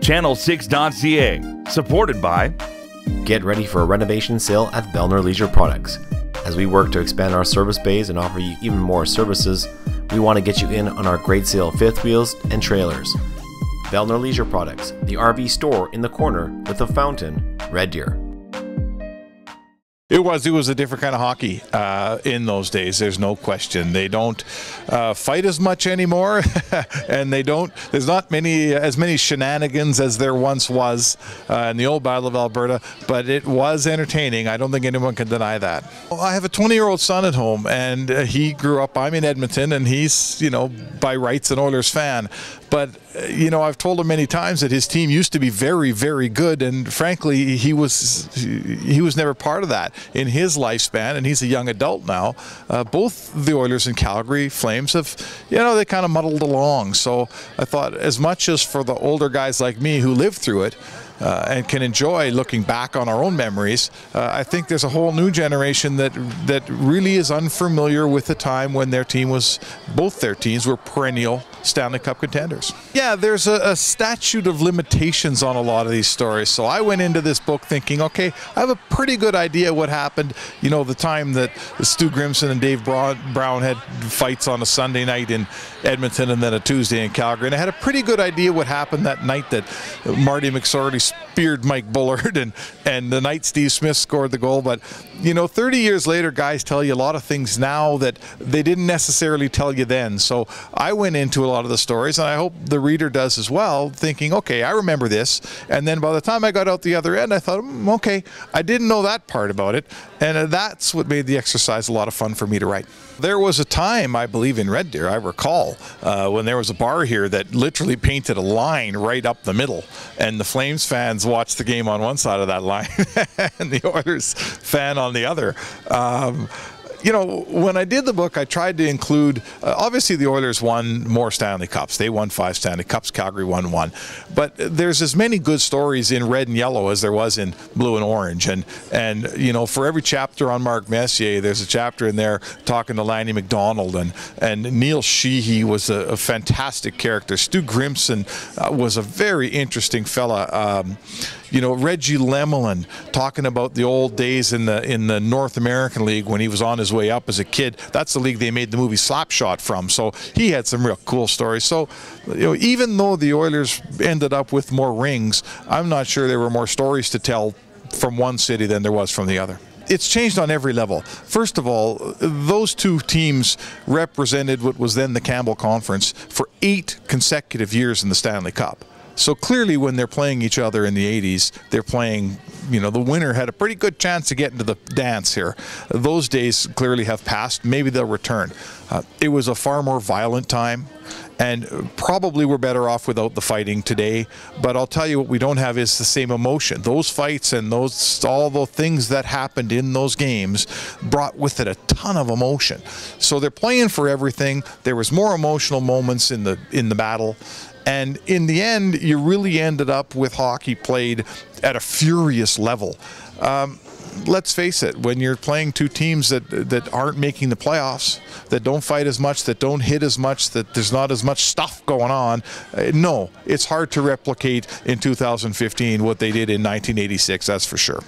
Channel6.ca, supported by... Get ready for a renovation sale at Bellner Leisure Products. As we work to expand our service bays and offer you even more services, we want to get you in on our great sale of fifth wheels and trailers. Bellner Leisure Products, the RV store in the corner with the fountain, Red Deer. It was a different kind of hockey in those days. There's no question. They don't fight as much anymore, and there's not as many shenanigans as there once was in the old Battle of Alberta. But it was entertaining. I don't think anyone can deny that. Well, I have a 20-year-old son at home, and he grew up. I'm in Edmonton, and he's by rights an Oilers fan. But I've told him many times that his team used to be very, very good, and frankly, he was never part of that in his lifespan, and he's a young adult now. Both the Oilers and Calgary Flames have, they kind of muddled along. So I thought, as much as for the older guys like me who lived through it, and can enjoy looking back on our own memories, I think there's a whole new generation that really is unfamiliar with the time when both their teams were perennial Stanley Cup contenders. Yeah, there's a statute of limitations on a lot of these stories. So I went into this book thinking, okay, I have a pretty good idea what happened, the time that Stu Grimson and Dave Brown had fights on a Sunday night in Edmonton and then a Tuesday in Calgary. And I had a pretty good idea what happened that night that Marty McSorley speared Mike Bullard and the night Steve Smith scored the goal. But 30 years later, guys tell you a lot of things now that they didn't necessarily tell you then. So I went into a lot of the stories, and I hope the reader does as well, thinking, okay, I remember this. And then by the time I got out the other end, I thought, okay, I didn't know that part about it. And that's what made the exercise a lot of fun for me to write. There was a time, I believe, in Red Deer, I recall, when there was a bar here that literally painted a line right up the middle, and the Flames fans watched the game on one side of that line and the Oilers fan on the other. When I did the book, I tried to include, obviously the Oilers won more Stanley Cups. They won 5 Stanley Cups, Calgary won 1. But there's as many good stories in red and yellow as there was in blue and orange. And for every chapter on Mark Messier, there's a chapter in there talking to Lanny McDonald. And Neil Sheehy was a fantastic character. Stu Grimson was a very interesting fella. Reggie Lemelin talking about the old days in the North American League when he was on his way up as a kid. That's the league they made the movie Slapshot from. So he had some real cool stories. So even though the Oilers ended up with more rings, I'm not sure there were more stories to tell from one city than there was from the other. It's changed on every level. First of all, those two teams represented what was then the Campbell Conference for 8 consecutive years in the Stanley Cup. So clearly when they're playing each other in the 80s, they're playing, the winner had a pretty good chance to get into the dance here. Those days clearly have passed. Maybe they'll return. It was a far more violent time, and probably we're better off without the fighting today. But I'll tell you what we don't have is the same emotion. Those fights and all the things that happened in those games brought with it a ton of emotion. So they're playing for everything. There was more emotional moments in the battle. And in the end, you really ended up with hockey played at a furious level. Let's face it, when you're playing two teams that aren't making the playoffs, that don't fight as much, that don't hit as much, that there's not as much stuff going on, no, it's hard to replicate in 2015 what they did in 1986, that's for sure.